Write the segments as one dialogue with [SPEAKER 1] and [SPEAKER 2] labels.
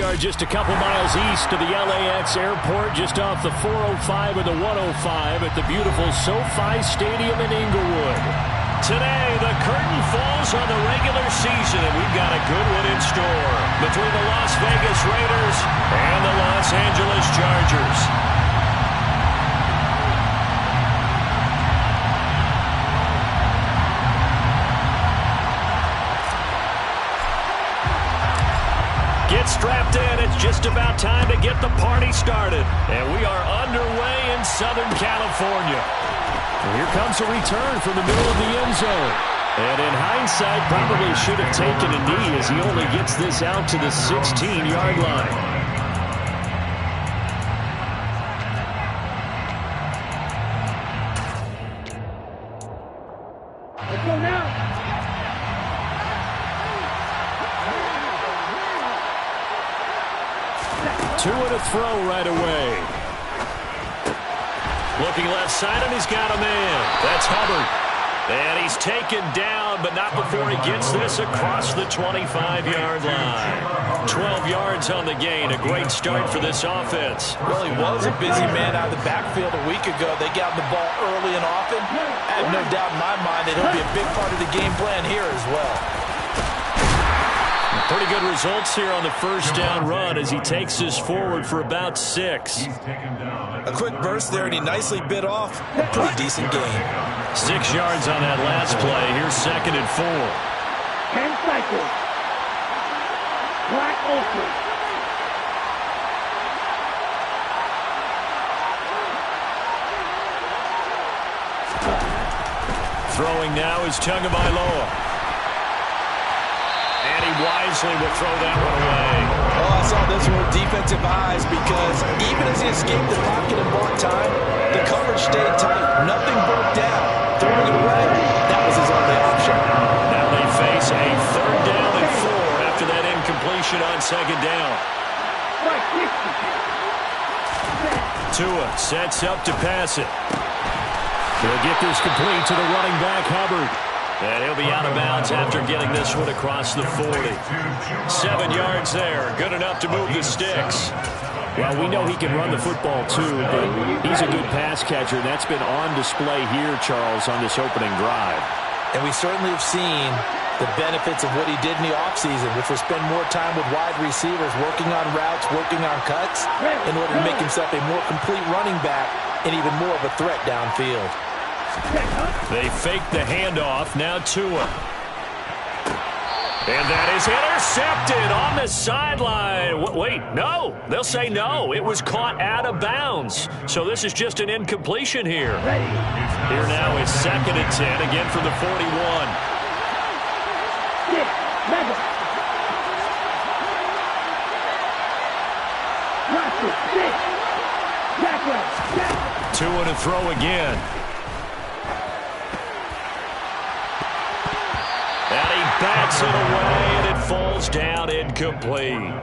[SPEAKER 1] We are just a couple miles east of the LAX airport, just off the 405 and the 105 at the beautiful SoFi Stadium in Inglewood. Today, the curtain falls on the regular season, and we've got a good one in store between the Las Vegas Raiders and the Los Angeles Chargers. Get strapped in. It's just about time to get the party started. And we are underway in Southern California. And here comes a return from the middle of the end zone. And in hindsight, probably should have taken a knee as he only gets this out to the 16-yard line.
[SPEAKER 2] Let's go now.
[SPEAKER 1] Two and a throw right away. Looking left side, and he's got a man. That's Hubbard. And he's taken down, but not before he gets this across the 25-yard line. 12 yards on the gain. A great start for this offense.
[SPEAKER 3] Well, he was a busy man out of the backfield a week ago. They got the ball early and often. I have no doubt in my mind that he'll be a big part of the game plan here as well.
[SPEAKER 1] Pretty good results here on the first down run as he takes this forward for about 6.
[SPEAKER 3] A quick burst there, and he nicely bit off. A pretty decent gain.
[SPEAKER 1] 6 yards on that last play. Here's 2nd and 4.
[SPEAKER 2] 10 cycles. Black Olsen.
[SPEAKER 1] Throwing now is Tagovailoa. And he wisely will throw that one away.
[SPEAKER 3] Oh, I saw this one with defensive eyes because even as he escaped the pocket and bought time, the coverage stayed tight. Nothing broke down. Throwing it away, that was his only option.
[SPEAKER 1] Now they face a 3rd down and 4 after that incompletion on 2nd down. Tua sets up to pass it. He'll get this complete to the running back, Hubbard. And he'll be out of bounds after getting this one across the 40. 7 yards there. Good enough to move the sticks. Well, we know he can run the football too, but he's a good pass catcher. That's been on display here, Charles, on this opening drive.
[SPEAKER 3] And we certainly have seen the benefits of what he did in the offseason, which was spend more time with wide receivers, working on routes, working on cuts, in order to make himself a more complete running back and even more of a threat downfield.
[SPEAKER 1] They fake the handoff. Now Tua. And that is intercepted on the sideline. Wait, no. They'll say no. It was caught out of bounds. So this is just an incompletion here. Here now is 2nd and 10, again from the 41. Tua to throw again. And he bats it away, and it falls down incomplete.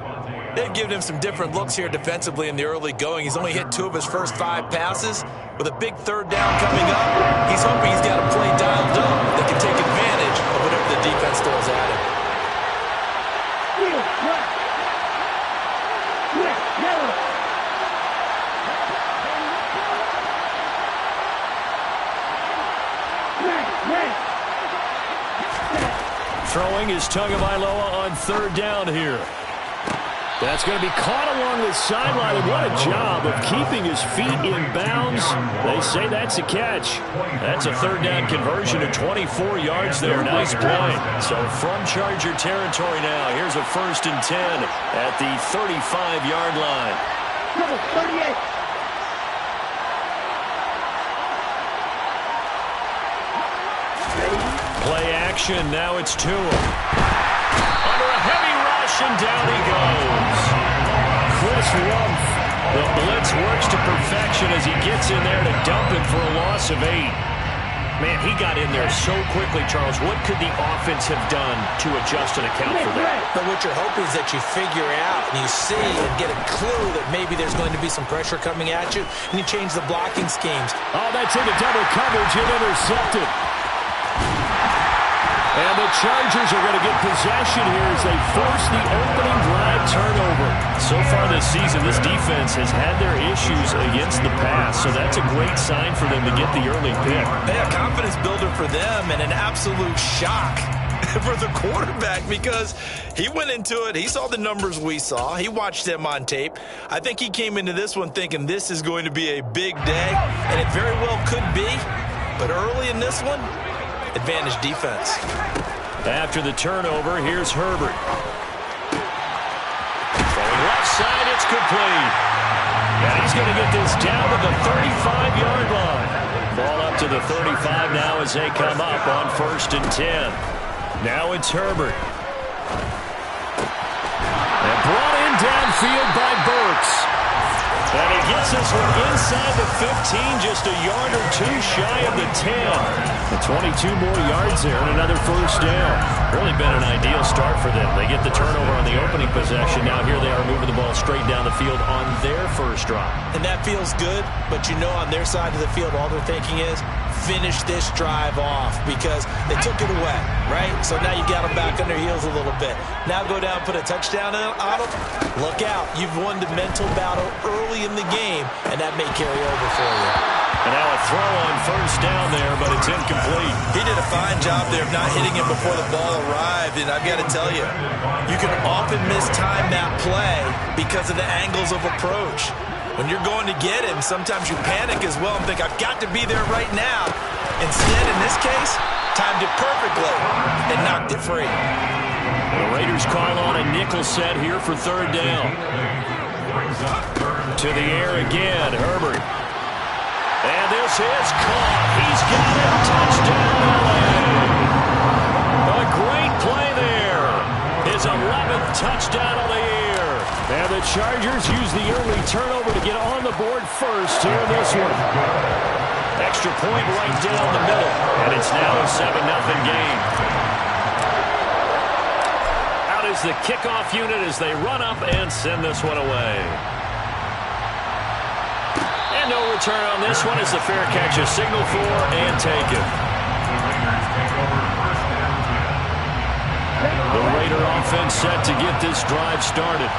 [SPEAKER 3] They've given him some different looks here defensively in the early going. He's only hit 2 of his first 5 passes. With a big 3rd down coming up, he's hoping he's got a play dialed up that can take advantage of whatever the defense throws at him.
[SPEAKER 1] Throwing is Tagovailoa on 3rd down here. That's going to be caught along the sideline, and what a job of keeping his feet in bounds. They say that's a catch. That's a 3rd down conversion of 24 yards there. Nice play. So from Charger territory now, here's a 1st and 10 at the 35-yard line.
[SPEAKER 2] Number 38.
[SPEAKER 1] Play action. Now it's Tua. Under a heavy rush, and down he goes. Chris Rumph. The blitz works to perfection as he gets in there to dump him for a loss of 8. Man, he got in there so quickly, Charles. What could the offense have done to adjust and account for that?
[SPEAKER 3] But what you're hoping is that you figure out and you see and get a clue that maybe there's going to be some pressure coming at you, and you change the blocking schemes.
[SPEAKER 1] Oh, that's into double coverage and intercepted. And the Chargers are going to get possession here as they force the opening drive turnover. So far this season, this defense has had their issues against the pass, so that's a great sign for them to get the early pick.
[SPEAKER 3] Yeah, confidence builder for them and an absolute shock for the quarterback because he went into it. He saw the numbers we saw. He watched them on tape. I think he came into this one thinking this is going to be a big day, and it very well could be. But early in this one, advantage defense.
[SPEAKER 1] After the turnover, here's Herbert. Throwing left side, it's complete. And he's going to get this down to the 35-yard line. Ball up to the 35 now as they come up on 1st and 10. Now it's Herbert. And brought in downfield by Burks. And he gets this one inside the 15, just a yard or two shy of the 10. And 22 more yards there and another first down. Really been an ideal start for them. They get the turnover on the opening possession. Now here they are moving the ball straight down the field on their first drive.
[SPEAKER 3] And that feels good, but you know on their side of the field all they're thinking is finish this drive off because they took it away, right? So now you got them back on their heels a little bit. Now go down, put a touchdown on them. Look out. You've won the mental battle early in the game, and that may carry over for you.
[SPEAKER 1] And now a throw on first down there, but it's incomplete.
[SPEAKER 3] He did a fine job there of not hitting him before the ball arrived, and I've got to tell you, you can often mistime that play because of the angles of approach. When you're going to get him, sometimes you panic as well and think, I've got to be there right now. Instead, in this case, timed it perfectly and knocked it free.
[SPEAKER 1] The Raiders call on a nickel set here for 3rd down. To the air again, Herbert. And this is caught. He's got it. Touchdown, LA. A great play there. His 11th touchdown of the year. And the Chargers use the early turnover to get on the board first here in this one. Extra point right down the middle. And it's now a 7-0 game. Out is the kickoff unit as they run up and send this one away. And no return on this one as the fair catch is signaled for and taken. The Raider offense set to get this drive started.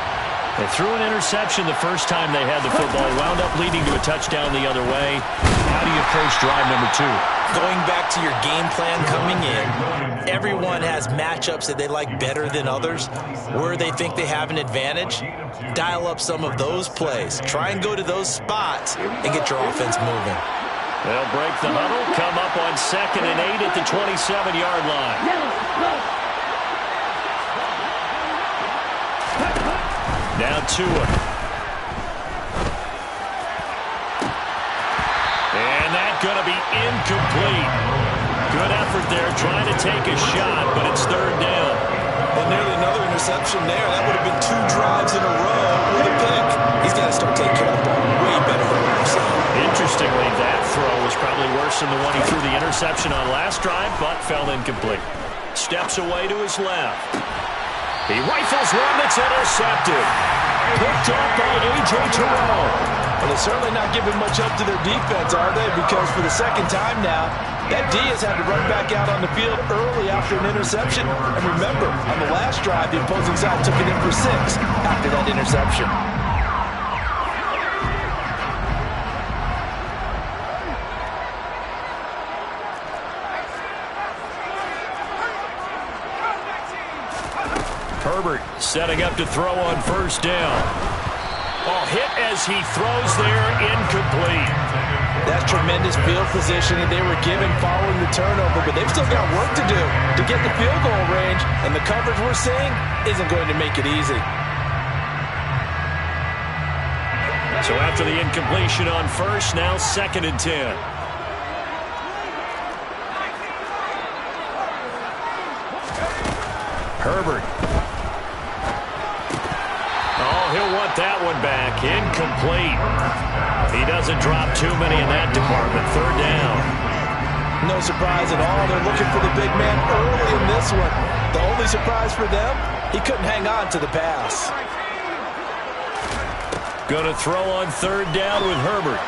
[SPEAKER 1] They threw an interception the first time they had the football, wound up leading to a touchdown the other way. How do you approach drive number 2?
[SPEAKER 3] Going back to your game plan coming in, everyone has matchups that they like better than others, where they think they have an advantage. Dial up some of those plays. Try and go to those spots and get your offense moving.
[SPEAKER 1] They'll break the huddle, come up on 2nd and 8 at the 27-yard line. Now Tua. And that's going to be incomplete. Good effort there trying to take a shot, but it's 3rd down.
[SPEAKER 3] And nearly another interception there. That would have been 2 drives in a row with a pick. He's got to start taking care of the ball way better than what we're seeing.
[SPEAKER 1] Interestingly, that throw was probably worse than the one he threw the interception on last drive, but fell incomplete. Steps away to his left. He rifles one that's intercepted. Picked up by A.J. Terrell.
[SPEAKER 3] Well, they're certainly not giving much help to their defense, are they? Because for the 2nd time now, that D has had to run back out on the field early after an interception. And remember, on the last drive, the opposing side took it in for 6 after that interception.
[SPEAKER 1] Herbert setting up to throw on 1st down. Oh, hit as he throws there, incomplete.
[SPEAKER 3] That's tremendous field position that they were given following the turnover, but they've still got work to do to get the field goal range, and the coverage we're seeing isn't going to make it easy.
[SPEAKER 1] So after the incompletion on 1st, now 2nd and 10. Herbert. Oh, he'll want that one back. Incomplete. He doesn't drop too many in that department. 3rd down.
[SPEAKER 3] No surprise at all. They're looking for the big man early in this one. The only surprise for them, he couldn't hang on to the pass.
[SPEAKER 1] Going to throw on 3rd down with Herbert.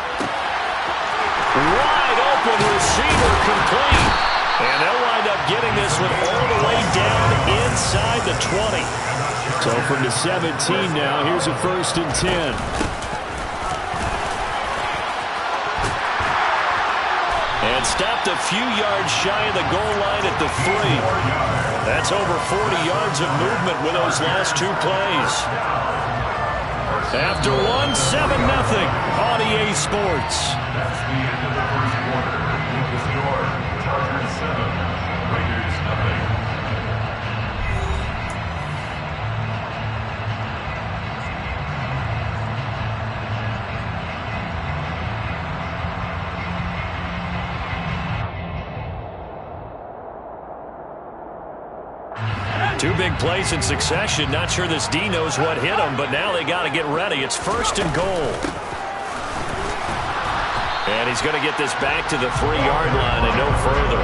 [SPEAKER 1] Wide open receiver complete. And they'll wind up getting this one all the way down inside the 20. So from the 17 now, here's a 1st and 10. And stopped a few yards shy of the goal line at the 3. That's over 40 yards of movement with those last 2 plays. After 1, 7-0 on EA Sports.
[SPEAKER 4] That's the end of the first quarter. The score, Chargers 7, Raiders 0.
[SPEAKER 1] Two big plays in succession. Not sure this D knows what hit him, but now they got to get ready. It's 1st and goal. And he's going to get this back to the 3-yard line and no further.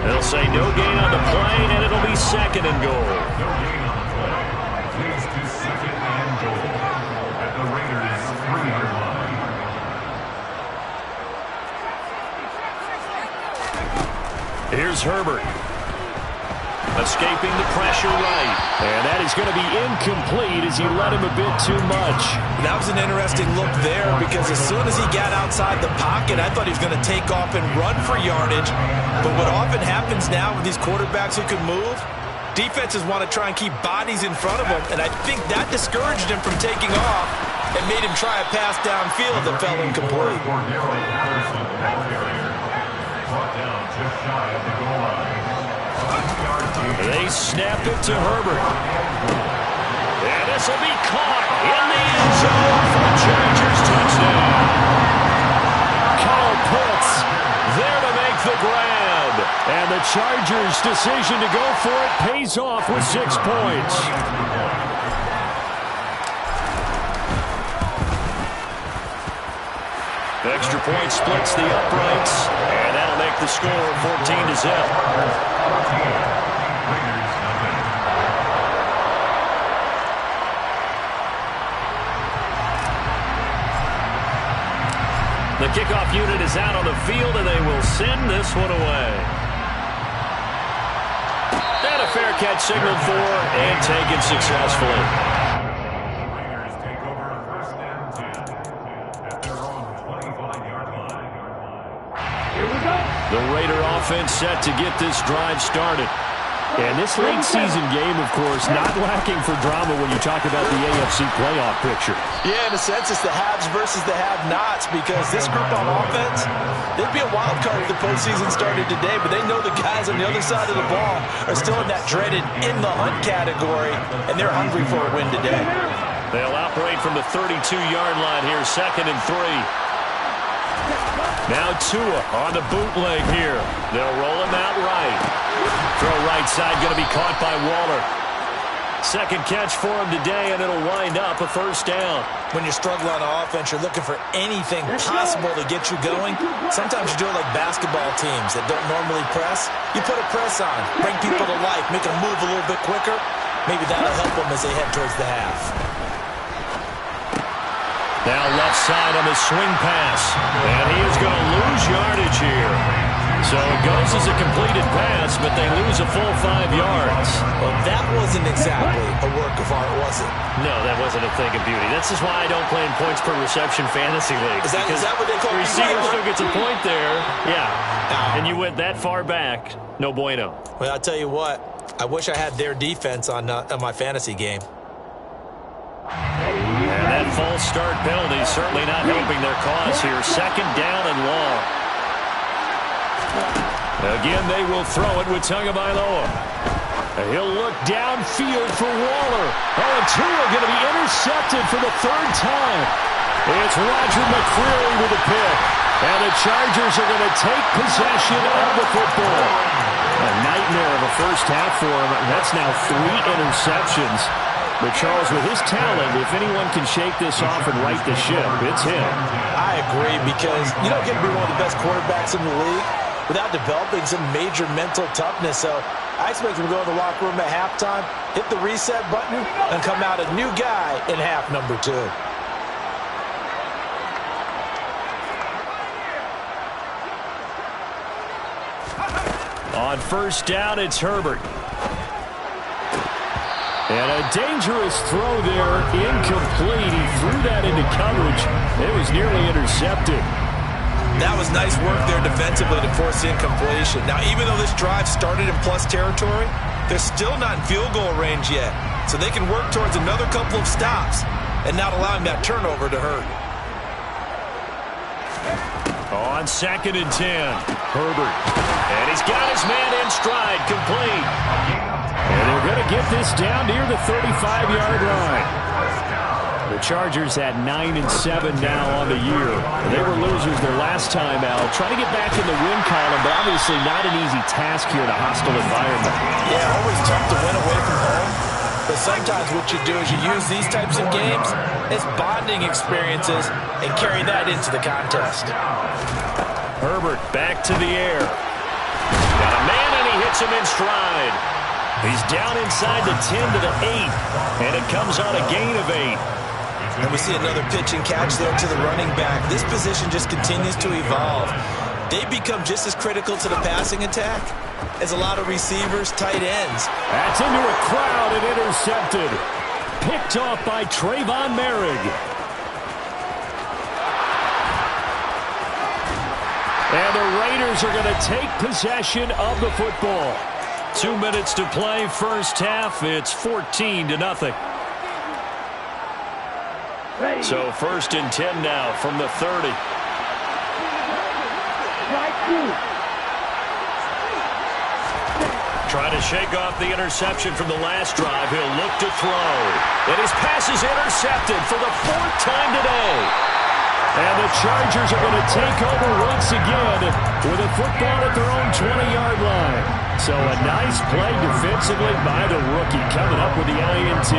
[SPEAKER 1] They'll say no gain on the play, and it'll be 2nd and goal.
[SPEAKER 4] No gain on the play. Leads to 2nd and goal at the Raiders' 3-yard line.
[SPEAKER 1] Here's Herbert. Escaping the pressure right. And that is going to be incomplete as he let him a bit too much.
[SPEAKER 3] That was an interesting look there because as soon as he got outside the pocket, I thought he was going to take off and run for yardage. But what often happens now with these quarterbacks who can move, defenses want to try and keep bodies in front of them. And I think that discouraged him from taking off and made him try a pass downfield that fell incomplete.
[SPEAKER 4] Brought down just shy of the goal line.
[SPEAKER 1] They snap it to Herbert. And this will be caught in the end zone for the Chargers touchdown. Kyle Pitts there to make the grab. And the Chargers' decision to go for it pays off with 6 points. Extra point splits the uprights. And that'll make the score 14-0. The kickoff unit is out on the field, and they will send this one away. And a fair catch signaled for and taken successfully.
[SPEAKER 4] Raiders take over 1st and 10 at their own 25-yard line.
[SPEAKER 2] Here we go.
[SPEAKER 1] The Raider offense set to get this drive started. And this late season game, of course, not lacking for drama when you talk about the AFC playoff picture.
[SPEAKER 3] Yeah, in a sense, it's the haves versus the have-nots because this group on offense, they'd be a wild card if the postseason started today, but they know the guys on the other side of the ball are still in that dreaded in-the-hunt category, and they're hungry for a win today.
[SPEAKER 1] They'll operate from the 32-yard line here, 2nd and 3. Now Tua on the bootleg here. They'll roll him out right. Throw right side going to be caught by Waller. 2nd catch for him today, and it'll wind up a 1st down.
[SPEAKER 3] When you're struggling on offense, you're looking for anything possible to get you going. Sometimes you do it like basketball teams that don't normally press. You put a press on, bring people to life, make them move a little bit quicker. Maybe that'll help them as they head towards the half.
[SPEAKER 1] Now left side on the swing pass. And he is going to lose yardage here. So it goes as a completed pass, but they lose a full 5 yards.
[SPEAKER 3] Well, that wasn't exactly a work of art, was it?
[SPEAKER 1] No, that wasn't a thing of beauty. That's just why I don't play in points per reception fantasy leagues.
[SPEAKER 3] Is that what they call
[SPEAKER 1] the receiver still gets a point there. Yeah. And you went that far back. No bueno.
[SPEAKER 3] Well, I'll tell you what. I wish I had their defense on my fantasy game.
[SPEAKER 1] And that false start penalty certainly not helping their cause here. 2nd down and long. Again, they will throw it with Tagovailoa. He'll look downfield for Waller. Oh, and Tua going to be intercepted for the 3rd time. It's Roger McCreary with a pick. And the Chargers are going to take possession of the football. A nightmare of a first half for him. That's now 3 interceptions. But Charles, with his talent, if anyone can shake this off and right the ship, it's him.
[SPEAKER 3] I agree because you don't get to be one of the best quarterbacks in the league without developing some major mental toughness. So I expect him to go in the locker room at halftime, hit the reset button, and come out a new guy in half number 2.
[SPEAKER 1] On first down, it's Herbert. And a dangerous throw there, incomplete. He threw that into coverage. It was nearly intercepted.
[SPEAKER 3] That was nice work there defensively to force the incompletion. Now, even though this drive started in plus territory, they're still not in field goal range yet. So they can work towards another couple of stops and not allowing that turnover to hurt.
[SPEAKER 1] On 2nd and 10, Herbert. And he's got his man in stride, complete. And they're going to get this down near the 35-yard line. The Chargers at 9-7 now on the year. They were losers their last time out. Trying to get back in the win column, but obviously not an easy task here in a hostile environment.
[SPEAKER 3] Yeah, always tough to win away from home. But sometimes what you do is you use these types of games as bonding experiences and carry that into the contest.
[SPEAKER 1] Herbert back to the air. Got a man and he hits him in stride. He's down inside the 10 to the 8. And it comes on a gain of 8.
[SPEAKER 3] And we see another pitch and catch there to the running back. This position just continues to evolve. They become just as critical to the passing attack as a lot of receivers, tight ends.
[SPEAKER 1] That's into a crowd and intercepted. Picked off by Trayvon Merrick. And the Raiders are going to take possession of the football. 2 minutes to play, first half. It's 14-0. So 1st and 10 now from the 30. Trying to shake off the interception from the last drive. He'll look to throw. And his pass is intercepted for the 4th time today. And the Chargers are going to take over once again with a football at their own 20-yard line. So a nice play defensively by the rookie coming up with the INT.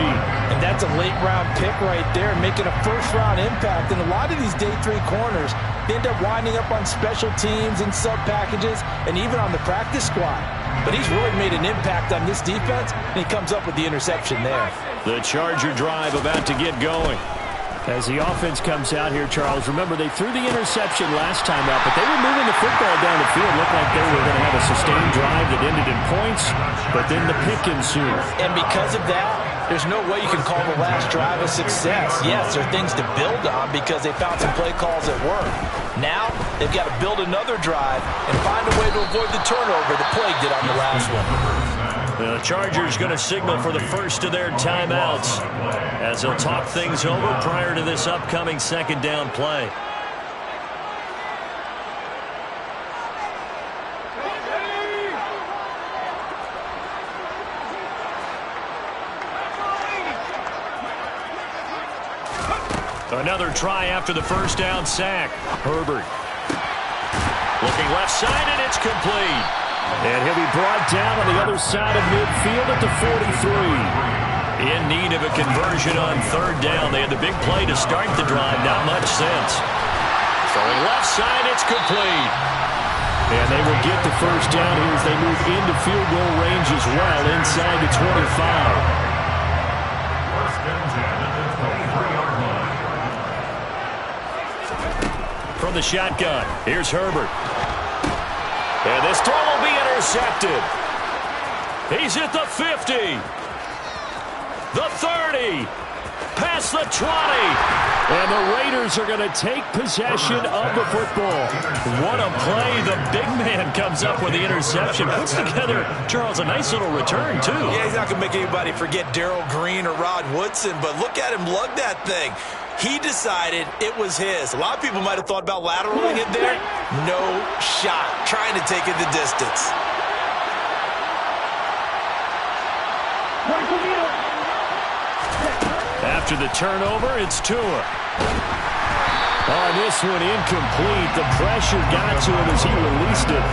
[SPEAKER 3] And that's a late-round pick right there, making a first-round impact. And a lot of these day 3 corners, they end up winding up on special teams and sub-packages and even on the practice squad. But he's really made an impact on this defense, and he comes up with the interception there.
[SPEAKER 1] The Charger drive about to get going. As the offense comes out here, Charles, remember they threw the interception last time out, but they were moving the football down the field. Looked like they were going to have a sustained drive that ended in points, but then the pick ensued.
[SPEAKER 3] And because of that, there's no way you can call the last drive a success. Yes, there are things to build on because they found some play calls that work. Now, they've got to build another drive and find a way to avoid the turnover that plagued it on the last one.
[SPEAKER 1] The Chargers going to signal for the first of their timeouts as they'll talk things over prior to this upcoming 2nd down play. Another try after the first down sack. Herbert looking left side, and it's complete. And he'll be brought down on the other side of midfield at the 43. In need of a conversion on 3rd down. They had the big play to start the drive. Not much sense. Throwing left side, it's complete. And they will get the first down here as they move into field goal range as well inside the 25. From the shotgun, here's Herbert. And this throw will be intercepted. He's at the 50. The 30. Past the 20. And the Raiders are going to take possession of the football. What a play. The big man comes up with the interception. Puts together, Charles, a nice little return, too.
[SPEAKER 3] Yeah, he's not going to make anybody forget Darrell Green or Rod Woodson, but look at him lug that thing. He decided it was his. A lot of people might have thought about lateraling it there. No shot. Trying to take it the distance.
[SPEAKER 1] After the turnover, it's Tua. On this one, incomplete. The pressure got to him as he released it.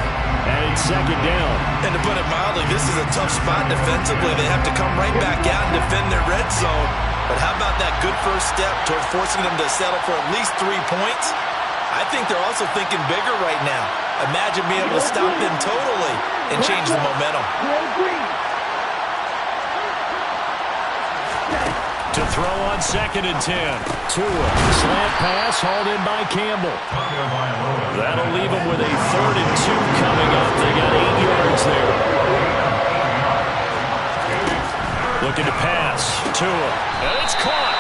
[SPEAKER 1] And it's 2nd down.
[SPEAKER 3] And to put it mildly, this is a tough spot defensively. They have to come right back out and defend their red zone. But how about that good first step towards forcing them to settle for at least 3 points? I think they're also thinking bigger right now. Imagine being able to stop them totally and change the momentum.
[SPEAKER 1] To throw on 2nd and 10. Tua, slant pass, hauled in by Campbell. That'll leave them with a 3rd and 2 coming up. They got 8 yards yards there. Looking to pass. Tua. And it's caught.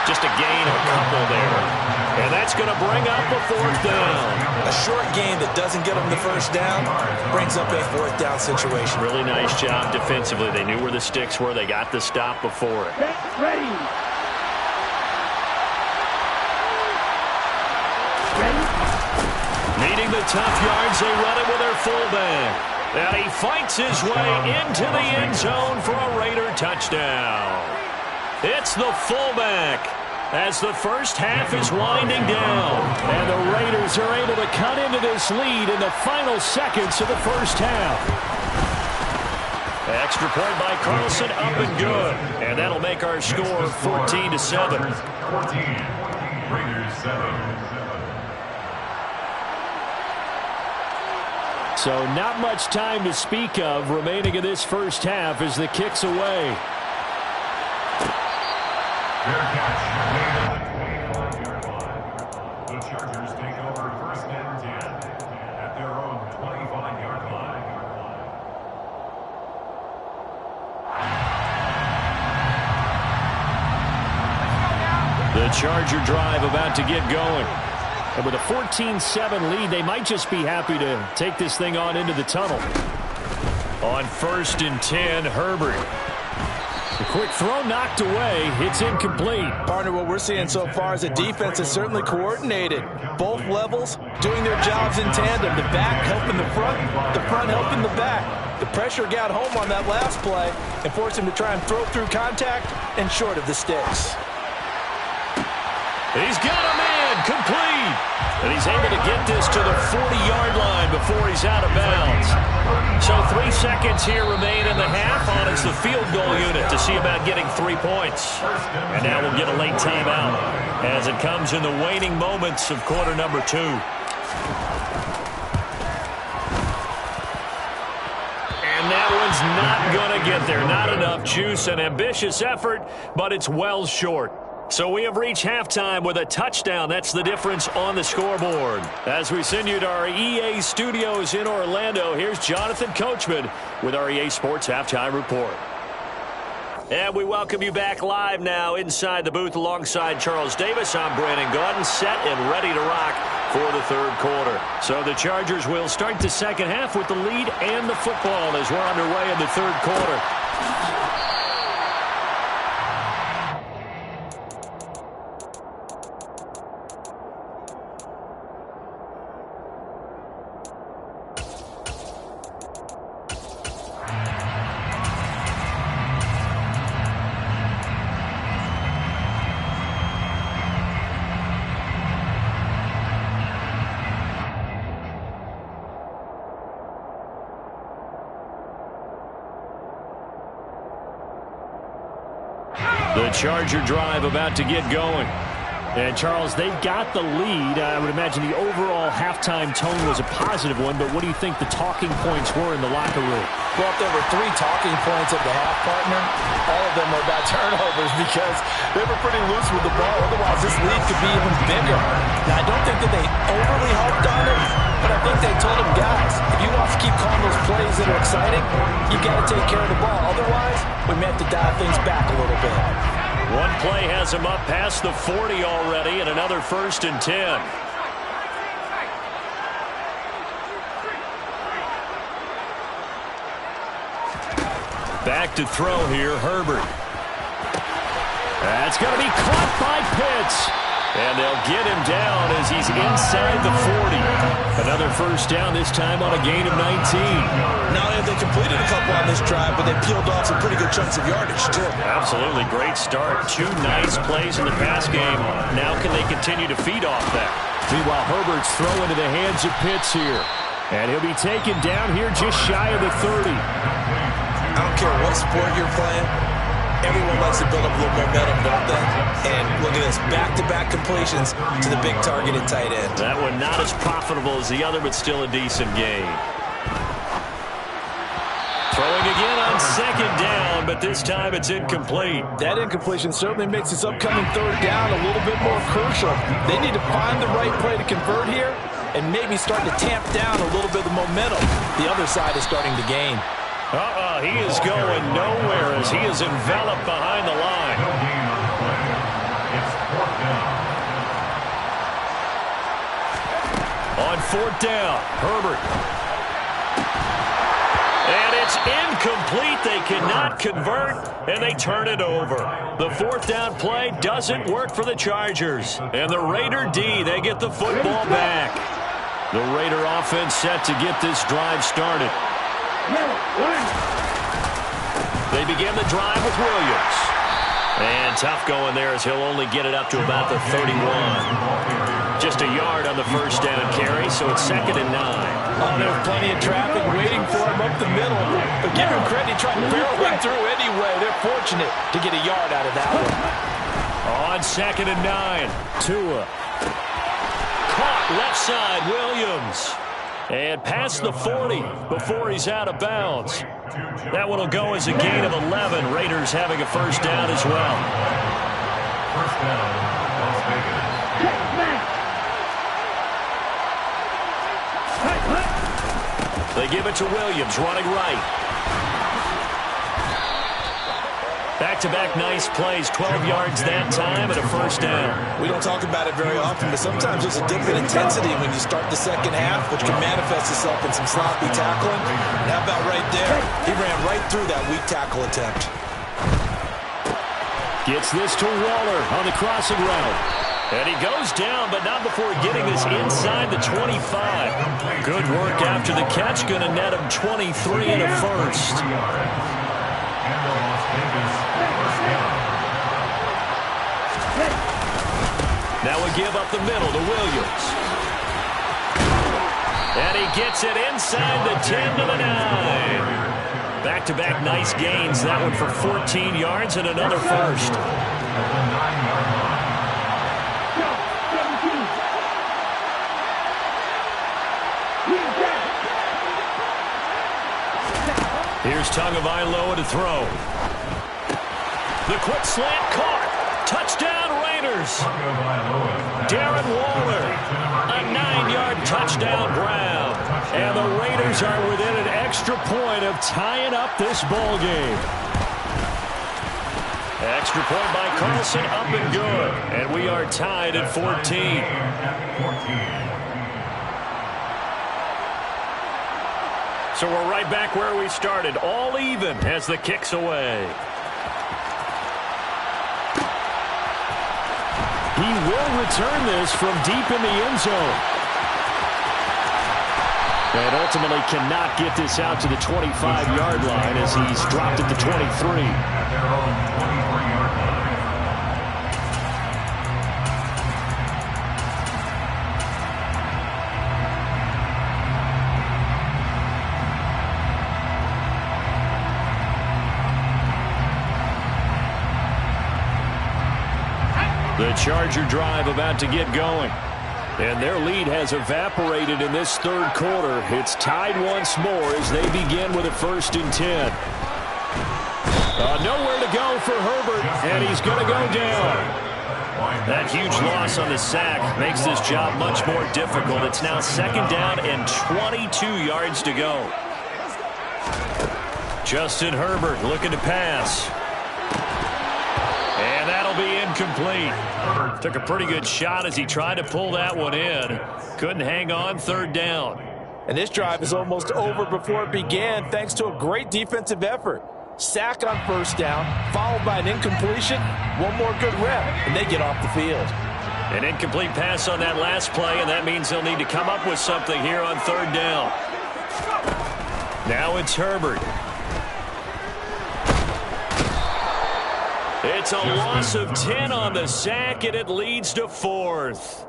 [SPEAKER 1] Just a gain of a couple there. And that's going to bring up a 4th down.
[SPEAKER 3] A short gain that doesn't get them the first down brings up a 4th down situation.
[SPEAKER 1] Really nice job defensively. They knew where the sticks were. They got the stop before it.
[SPEAKER 2] Ready.
[SPEAKER 1] Needing the tough yards, they run it with their fullback. And he fights his way into the end zone for a Raider touchdown. It's the fullback as the first half is winding down. And the Raiders are able to cut into this lead in the final seconds of the first half. Extra point by Carlson, up and good. And that'll make our score 14-7.
[SPEAKER 4] 14, Raiders 7.
[SPEAKER 1] So not much time to speak of remaining in this first half as the kick's away.
[SPEAKER 4] Fair catch made on the 25-yard line. The Chargers take over 1st and 10 at their own 25-yard line.
[SPEAKER 1] The Charger drive about to get going. And with a 14-7 lead, they might just be happy to take this thing on into the tunnel. On 1st and 10, Herbert. The quick throw knocked away. It's incomplete.
[SPEAKER 3] Partner, what we're seeing so far is the defense is certainly coordinated. Both levels doing their jobs in tandem. The back helping the front helping the back. The pressure got home on that last play and forced him to try and throw through contact and short of the sticks.
[SPEAKER 1] He's got a man, complete. And he's able to get this to the 40-yard line before he's out of bounds. So 3 seconds here remain in the half on it's the field goal unit to see about getting 3 points. And now we'll get a late timeout as it comes in the waning moments of quarter number 2. And that one's not going to get there. Not enough juice, an ambitious effort, but it's well short. So we have reached halftime with a touchdown. That's the difference on the scoreboard. As we send you to our EA studios in Orlando, here's Jonathan Coachman with our EA Sports Halftime Report. And we welcome you back live now inside the booth alongside Charles Davis. I'm Brandon Gaudin, set and ready to rock for the 3rd quarter. So the Chargers will start the second half with the lead and the football as we're underway in the 3rd quarter. The Charger drive about to get going. And, Charles, they've got the lead. I would imagine the overall halftime tone was a positive one, but what do you think the talking points were in the locker room?
[SPEAKER 3] Well, if there were 3 talking points of the half, partner, all of them were about turnovers because they were pretty loose with the ball. Otherwise, this lead could be even bigger. Now, I don't think that they overly harped on it, but I think they told them, guys, if you want to keep calling those plays that are exciting, you've got to take care of the ball. Otherwise, we may have to dial things back a little bit.
[SPEAKER 1] One play has him up past the 40 already, and another 1st and 10. Back to throw here, Herbert. That's going to be caught by Pitts. And they'll get him down as he's inside the 40. Another 1st down, this time on a gain of 19.
[SPEAKER 3] Not only have they completed a couple on this drive, but they peeled off some pretty good chunks of yardage, too.
[SPEAKER 1] Absolutely. Great start. 2 nice plays in the pass game. Now can they continue to feed off that? Meanwhile, Herbert's throw into the hands of Pitts here. And he'll be taken down here just shy of the 30.
[SPEAKER 3] I don't care what sport you're playing. Everyone likes to build up a little momentum, don't they? And look at this, back-to-back completions to the big targeted tight end.
[SPEAKER 1] That one not as profitable as the other, but still a decent gain. Throwing again on 2nd down, but this time it's incomplete.
[SPEAKER 3] That incompletion certainly makes this upcoming 3rd down a little bit more crucial. They need to find the right play to convert here, and maybe start to tamp down a little bit of the momentum the other side is starting to gain.
[SPEAKER 1] He is going nowhere as he is enveloped behind the line.
[SPEAKER 4] No gain on the play. It's fourth down.
[SPEAKER 1] On fourth down, Herbert. And it's incomplete. They cannot convert, and they turn it over. The fourth down play doesn't work for the Chargers. And the Raider D, they get the football back. The Raider offense set to get this drive started. They begin the drive with Williams. And tough going there as he'll only get it up to about the 31. Just a yard on the first down carry, so it's 2nd and 9.
[SPEAKER 3] There's plenty of traffic waiting for him up the middle. But give him credit, he tried barreling through anyway. They're fortunate to get a yard out of that one.
[SPEAKER 1] On 2nd and 9, Tua. Caught left side, Williams. And past the 40 before he's out of bounds. That one will go as a gain of 11. Raiders having a first down as well.
[SPEAKER 4] First down, Las Vegas.
[SPEAKER 1] They give it to Williams, running right. Back-to-back nice plays, 12 yards that time and a first down.
[SPEAKER 3] We don't talk about it very often, but sometimes there's a dip in intensity when you start the second half, which can manifest itself in some sloppy tackling. And how about right there? He ran right through that weak tackle attempt.
[SPEAKER 1] Gets this to Waller on the crossing route. And he goes down, but not before getting this inside the 25. Good work after the catch, going to net him 23 and a first. Now we give up the middle to Williams. And he gets it inside the 10 to the 9. Back-to-back nice gains. That one for 14 yards and another first. Here's Tagovailoa to throw. The quick slant caught. Touchdown Raiders. Darren Waller, a 9-yard touchdown grab. And the Raiders are within an extra point of tying up this ball game. Extra point by Carlson, up and good. And we are tied at 14. So we're right back where we started, all even as the kick's away. He will return this from deep in the end zone. And ultimately cannot get this out to the 25-yard line as he's dropped at the 23.
[SPEAKER 4] At their own 23-yard line.
[SPEAKER 1] The Charger drive about to get going. And their lead has evaporated in this third quarter. It's tied once more as they begin with a 1st and 10. Nowhere to go for Herbert, and he's going to go down. That huge loss on the sack makes this job much more difficult. It's now 2nd down and 22 yards to go. Justin Herbert looking to pass. And that'll be incomplete. Took a pretty good shot as he tried to pull that one in. Couldn't hang on, 3rd down.
[SPEAKER 3] And this drive is almost over before it began thanks to a great defensive effort. Sack on 1st down, followed by an incompletion. One more good rep, and they get off the field.
[SPEAKER 1] An incomplete pass on that last play, and that means they'll need to come up with something here on 3rd down. Now it's Herbert. It's a loss of 10 on the sack, and it leads to 4th.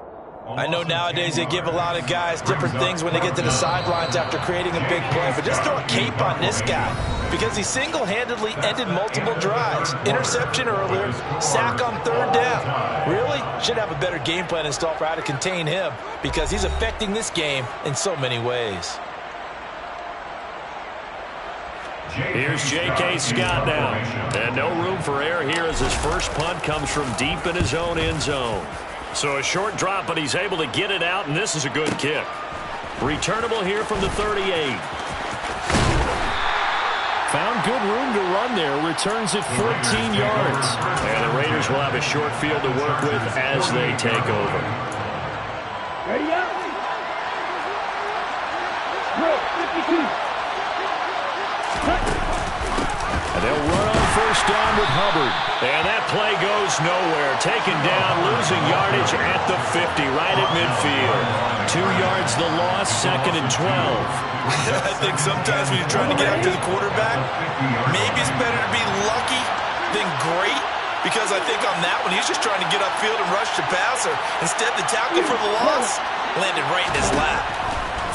[SPEAKER 3] I know nowadays they give a lot of guys different things when they get to the sidelines after creating a big play, but just throw a cape on this guy because he single-handedly ended multiple drives. Interception earlier, sack on 3rd down. Really? Should have a better game plan installed for how to contain him because he's affecting this game in so many ways.
[SPEAKER 1] Here's J.K. Scott now. And no room for error here as his first punt comes from deep in his own end zone. So a short drop, but he's able to get it out, and this is a good kick. Returnable here from the 38. Found good room to run there. Returns it 14 yards. And the Raiders will have a short field to work with as they take over.
[SPEAKER 2] Ready up. Throw, 52.
[SPEAKER 1] And they'll run on first down with Hubbard. And that play goes nowhere. Taken down, losing yardage at the 50, right at midfield. 2 yards the loss, 2nd and 12.
[SPEAKER 3] I think sometimes when you're trying to get after the quarterback, maybe it's better to be lucky than great, because I think on that one, he's just trying to get upfield and rush the passer. Instead, the tackle for the loss landed right in his lap.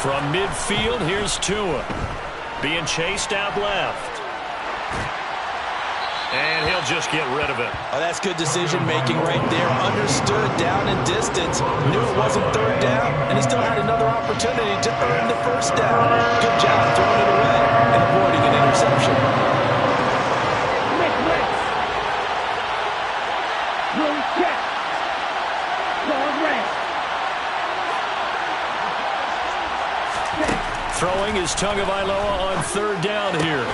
[SPEAKER 1] From midfield, here's Tua. Being chased out left. And he'll just get rid of it.
[SPEAKER 3] Oh, that's good decision-making right there. Understood down and distance. Knew it wasn't third down, and he still had another opportunity to earn the first down. Good job throwing it away and avoiding an interception.
[SPEAKER 2] Check.
[SPEAKER 1] Throwing is Tagovailoa on third down here.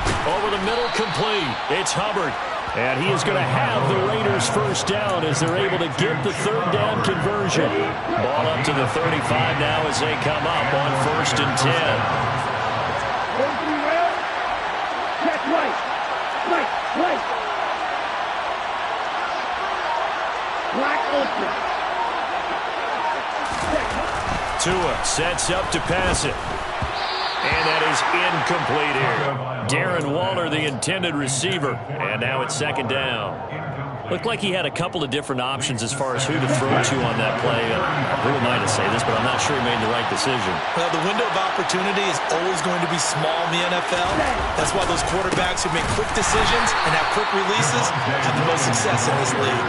[SPEAKER 1] Over the middle, complete. It's Hubbard. And he is going to have the Raiders first down as they're able to get the third down conversion. Ball up to the 35 now as they come up on 1st and 10.
[SPEAKER 2] Check right. Right. Black ultra.
[SPEAKER 1] Tua sets up to pass it. And that is incomplete here. Darren Waller, the intended receiver. And now it's 2nd down. Looked like he had a couple of different options as far as who to throw to on that play. Who am I to say this, but I'm not sure he made the right decision.
[SPEAKER 3] Well, the window of opportunity is always going to be small in the NFL. That's why those quarterbacks who make quick decisions and have quick releases have the most success in this league.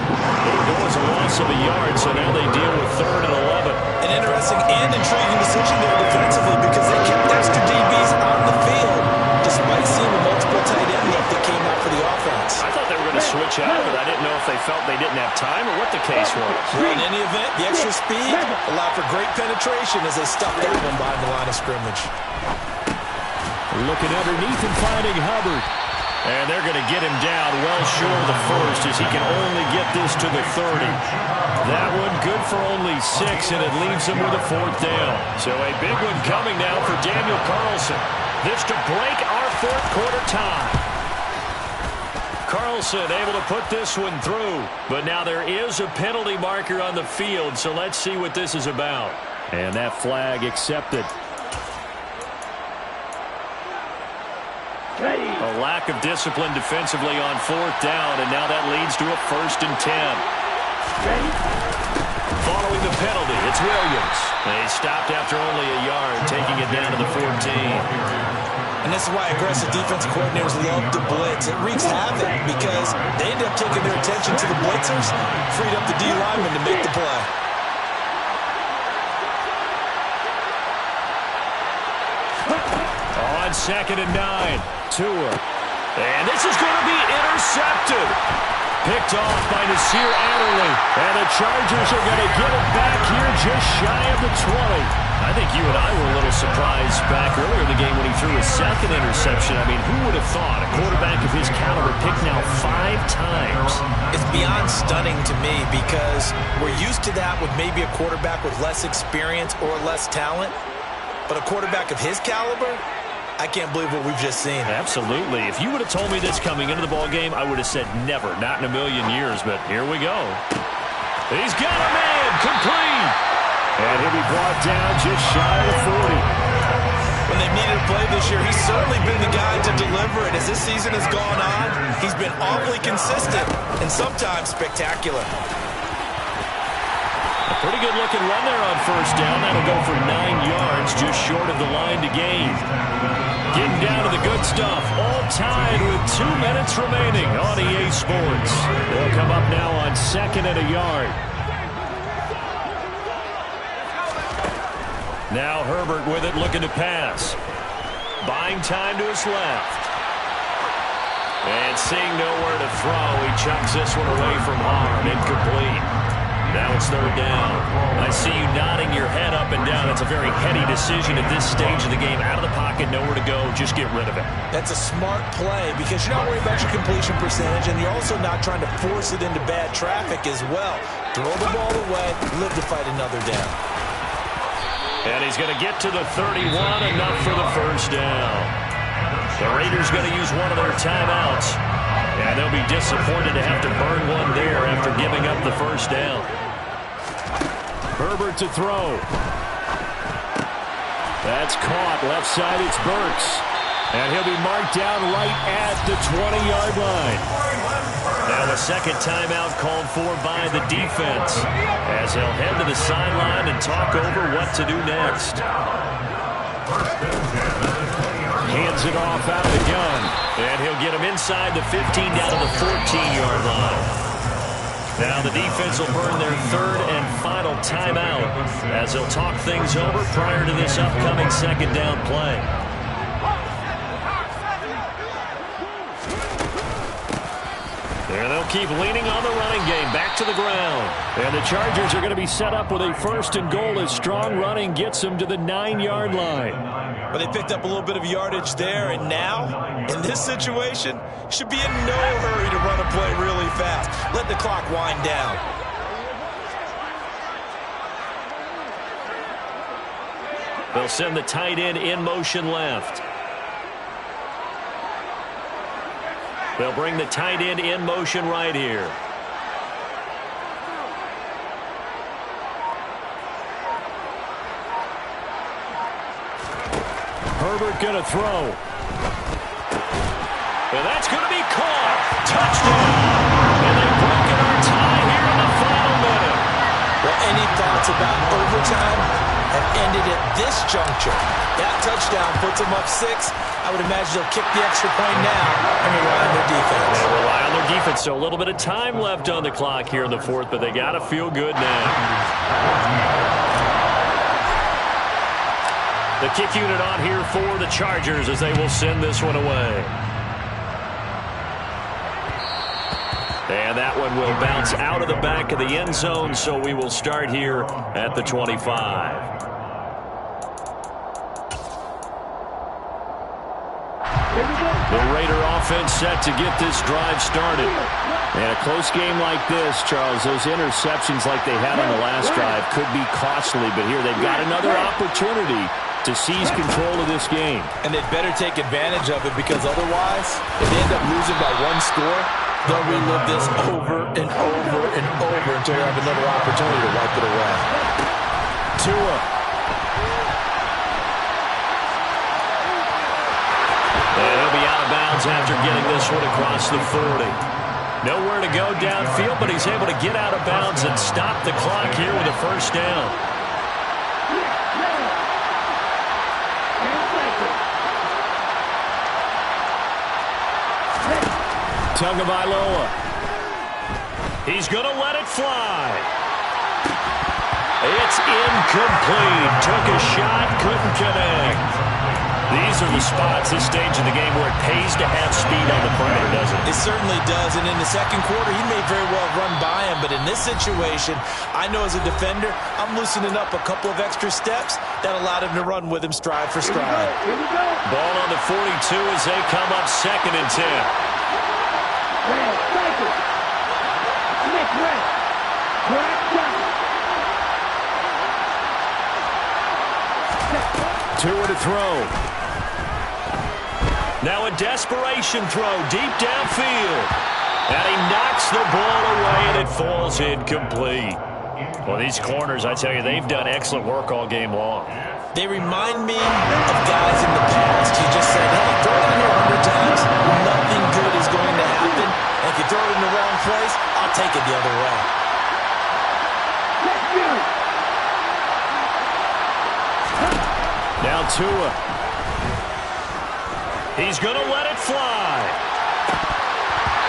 [SPEAKER 1] There was a loss of a yard, so now they deal with 3rd and 11.
[SPEAKER 3] An interesting and intriguing decision there defensively, because they kept extra DBs on the field despite seeing the multiple tight end look that came out for the offense.
[SPEAKER 1] I thought they were going to switch out of it. I didn't know if they felt they didn't have time or what the case was.
[SPEAKER 3] Well, in any event, the extra speed allowed for great penetration as they stuffed that one behind the line of scrimmage.
[SPEAKER 1] Looking underneath and finding Hubbard. And they're going to get him down well short of the first as he can only get this to the 30. That one good for only 6, and it leaves him with a 4th down. So a big one coming now for Daniel Carlson. This to break our 4th quarter tie. Carlson able to put this one through. But now there is a penalty marker on the field, so let's see what this is about. And that flag accepted.
[SPEAKER 2] Ready.
[SPEAKER 1] A lack of discipline defensively on 4th down, and now that leads to a 1st and 10.
[SPEAKER 2] Ready.
[SPEAKER 1] Following the penalty, it's Williams. They stopped after only a yard, taking it down to the 14.
[SPEAKER 3] And this is why aggressive defensive coordinators love to blitz. It wreaks havoc because they end up taking their attention to the blitzers, freed up the D lineman to make the play.
[SPEAKER 1] On 2nd and 9, Tua. And this is going to be intercepted. Picked off by Nasir Adderley. And the Chargers are going to get it back here just shy of the 20. I think you and I were a little surprised back earlier in the game when he threw his 2nd interception. I mean, who would have thought a quarterback of his caliber picked now 5 times?
[SPEAKER 3] It's beyond stunning to me because we're used to that with maybe a quarterback with less experience or less talent. But a quarterback of his caliber, I can't believe what we've just seen.
[SPEAKER 1] Absolutely. If you would have told me this coming into the ball game, I would have said never, not in a million years. But here we go. He's got a man, complete. And he'll be brought down just shy of 40.
[SPEAKER 3] When they needed a play this year, he's certainly been the guy to deliver it. As this season has gone on, he's been awfully consistent and sometimes spectacular.
[SPEAKER 1] A pretty good-looking run there on 1st down. That'll go for 9 yards, just short of the line to gain. Getting down to the good stuff. All tied with 2 minutes remaining on EA Sports. They'll come up now on 2nd and a yard. Now Herbert with it, looking to pass. Buying time to his left. And seeing nowhere to throw, he chucks this one away from harm. Incomplete. Now it's third down. I see you nodding your head up and down. That's a very heady decision at this stage of the game. Out of the pocket, nowhere to go. Just get rid of it.
[SPEAKER 3] That's a smart play because you're not worried about your completion percentage, and you're also not trying to force it into bad traffic as well. Throw the ball away, live to fight another down.
[SPEAKER 1] And he's going to get to the 31, enough for the first down. The Raiders going to use one of their timeouts. And they'll be disappointed to have to burn one there after giving up the first down. Herbert to throw. That's caught. Left side, it's Burks. And he'll be marked down right at the 20-yard line. Now a second timeout called for by the defense as they'll head to the sideline and talk over what to do next. Hands it off out of the gun. And he'll get him inside the 15 down to the 14-yard line. Now the defense will burn their third and final timeout as they'll talk things over prior to this upcoming second down play. And they'll keep leaning on the running game. Back to the ground. And the Chargers are going to be set up with a first and goal as strong running gets them to the 9-yard line.
[SPEAKER 3] But they picked up a little bit of yardage there, and now, in this situation, should be in no hurry to run a play really fast. Let the clock wind down.
[SPEAKER 1] They'll send the tight end in motion left. They'll bring the tight end in motion right here. Herbert going to throw. And that's going to be caught. Touchdown. And they've broken our tie here in the final minute.
[SPEAKER 3] Well, any thoughts about overtime have ended at this juncture. That touchdown puts them up 6. I would imagine they'll kick the extra point now and rely on their defense.
[SPEAKER 1] They'll rely on their defense. So a little bit of time left on the clock here in the fourth, but they got to feel good now. The kick unit on here for the Chargers as they will send this one away. And that one will bounce out of the back of the end zone, so we will start here at the 25. The Raider offense set to get this drive started. And a close game like this, Charles, those interceptions like they had on the last drive could be costly, but here they've got another opportunity to seize control of this game.
[SPEAKER 3] And they'd better take advantage of it because otherwise, if they end up losing by 1 score, they'll relive this over and over and over until they have another opportunity to wipe it away.
[SPEAKER 1] Tua. And he'll be out of bounds after getting this one across the 40. Nowhere to go downfield, but he's able to get out of bounds and stop the clock here with a first down. Tagovailoa. He's going to let it fly. It's incomplete. Took a shot, couldn't connect. These are the spots, this stage of the game, where it pays to have speed on the perimeter, doesn't it?
[SPEAKER 3] It certainly does, and in the second quarter, he may very well run by him, but in this situation, I know as a defender, I'm loosening up a couple of extra steps that allowed him to run with him stride for stride.
[SPEAKER 2] Here we go.
[SPEAKER 1] Ball on the 42 as they come up 2nd and 10.
[SPEAKER 2] Red, cycle. Smith, red. Crack, shot.
[SPEAKER 1] Tua to throw. Now a desperation throw deep downfield. And he knocks the ball away, and it falls incomplete. Well, these corners, I tell you, they've done excellent work all game long.
[SPEAKER 3] They remind me of guys in the past who just said, hey, throw it in here 100 times. Nothing good is going to happen. And if you throw it in the wrong place, I'll take it the other way.
[SPEAKER 1] Now Tua. He's going to let it fly.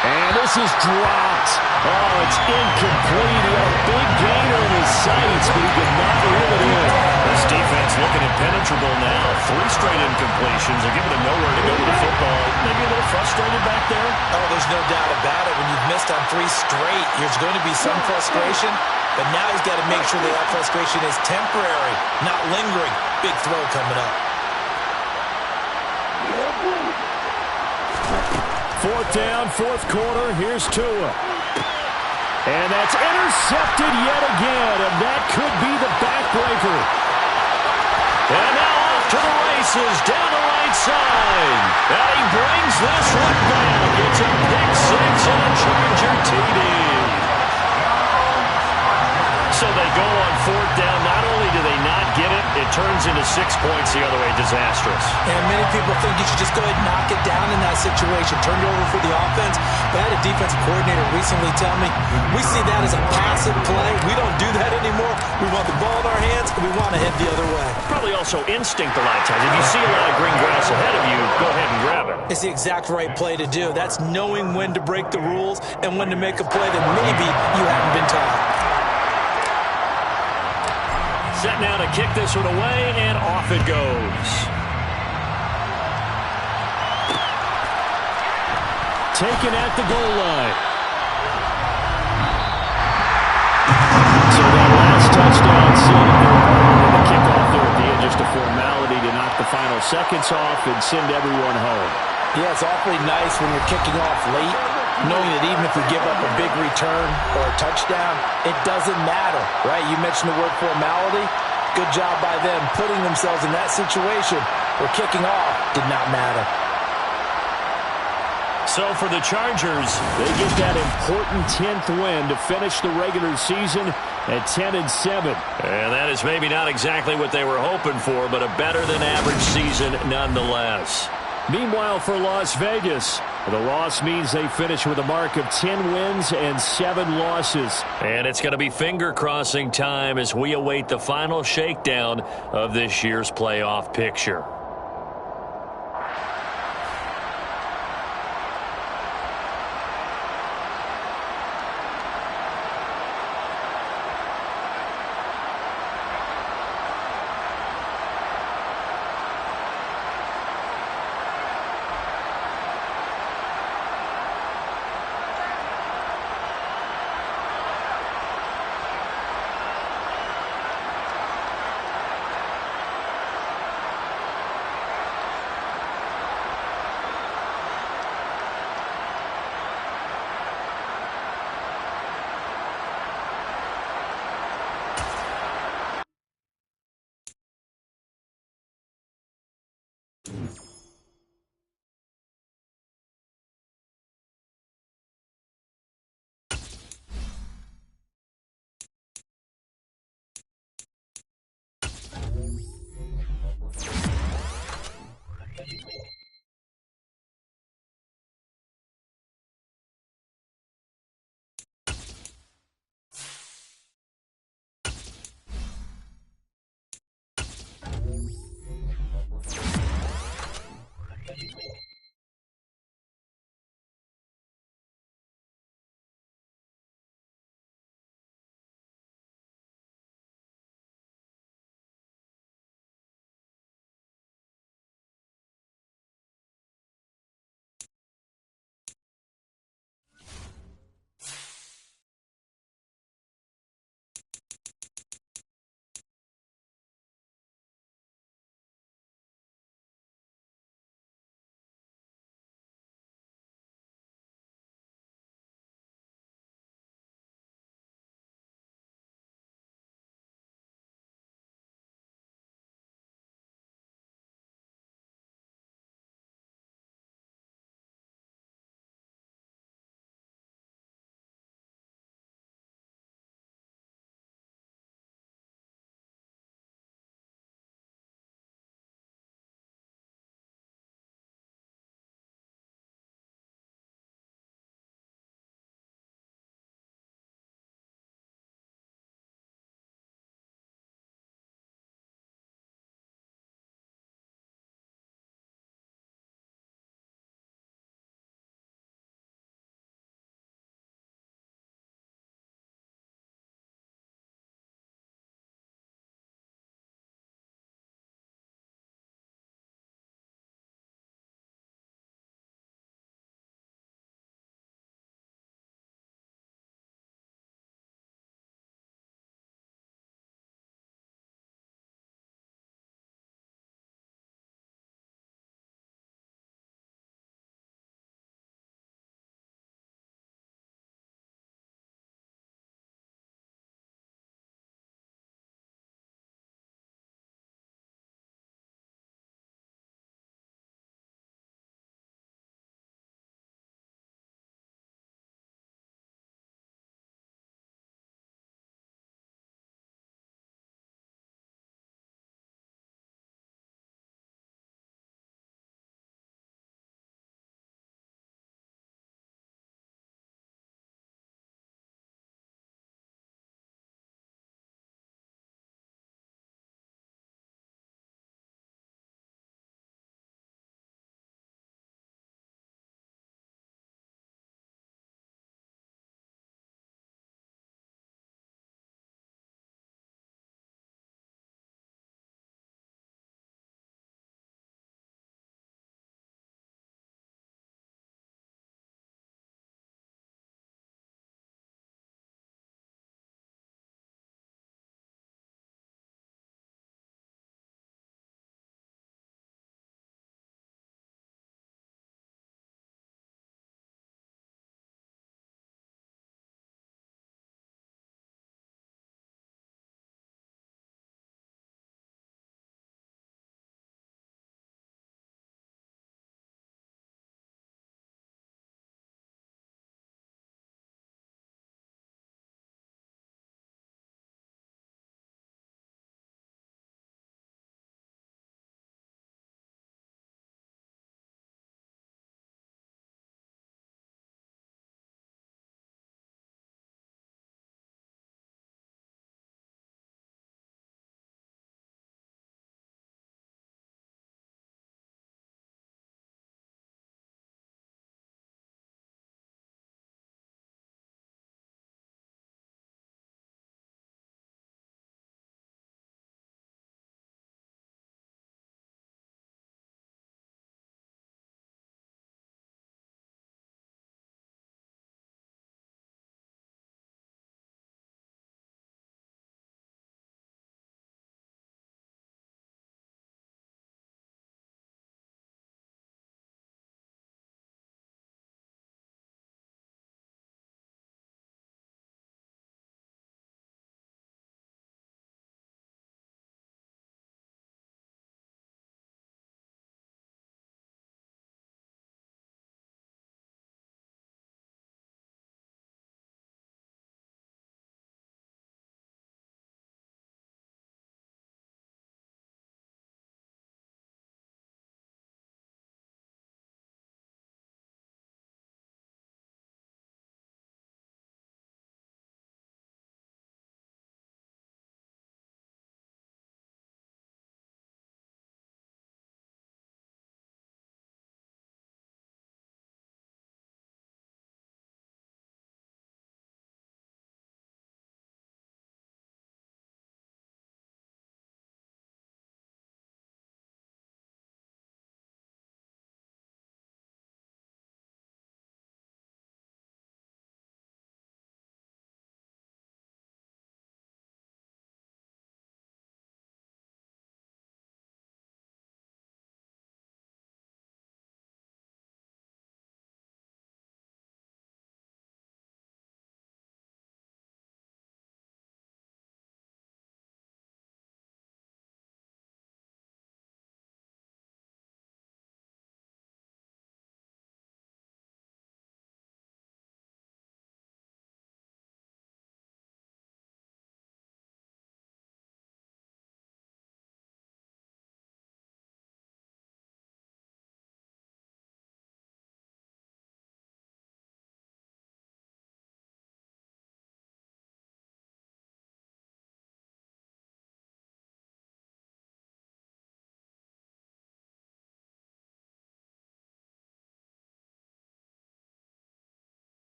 [SPEAKER 1] And this is dropped. Oh, it's incomplete. He had a big gainer in his sights, but he could not reel it in. This defense looking impenetrable now. 3 straight incompletions. They're giving him nowhere to go with the football. Maybe a little frustrated back there.
[SPEAKER 3] Oh, there's no doubt about it. When you've missed on 3 straight, there's going to be some frustration. But now he's got to make sure that frustration is temporary, not lingering. Big throw coming up.
[SPEAKER 1] 4th down, 4th quarter. Here's Tua. And that's intercepted yet again, and that could be the backbreaker. And now off to the races, down the right side. And he brings this one back. It's a pick 6 and a Charger TD. So they go on 4th down. Not only do they not get it, it turns into 6 points the other way. Disastrous.
[SPEAKER 3] And many people think you should just go ahead and knock it down in that situation. Turn it over for the offense. But I had a defensive coordinator recently tell me, we see that as a passive play. We don't do that anymore. We want the ball in our hands, and we want to head the other way.
[SPEAKER 1] Probably also instinct a lot of times. If you see a lot of green grass ahead of you, go ahead and grab it.
[SPEAKER 3] It's the exact right play to do. That's knowing when to break the rules and when to make a play that maybe you haven't been taught.
[SPEAKER 1] Set now to kick this one away, and off it goes. Taken at the goal line. So that last touchdown sealed the kickoff there at the end. Just a formality to knock the final seconds off and send everyone home.
[SPEAKER 3] Yeah, it's awfully nice when you're kicking off late, knowing that even if you give up a big return or a touchdown, it doesn't matter, right? You mentioned the word formality. Good job by them putting themselves in that situation where kicking off did not matter.
[SPEAKER 1] So for the Chargers, they get that important 10th win to finish the regular season at 10-7. And that is maybe not exactly what they were hoping for, but a better than average season nonetheless. Meanwhile, for Las Vegas, the loss means they finish with a mark of 10 wins and 7 losses. And it's going to be finger-crossing time as we await the final shakedown of this year's playoff picture.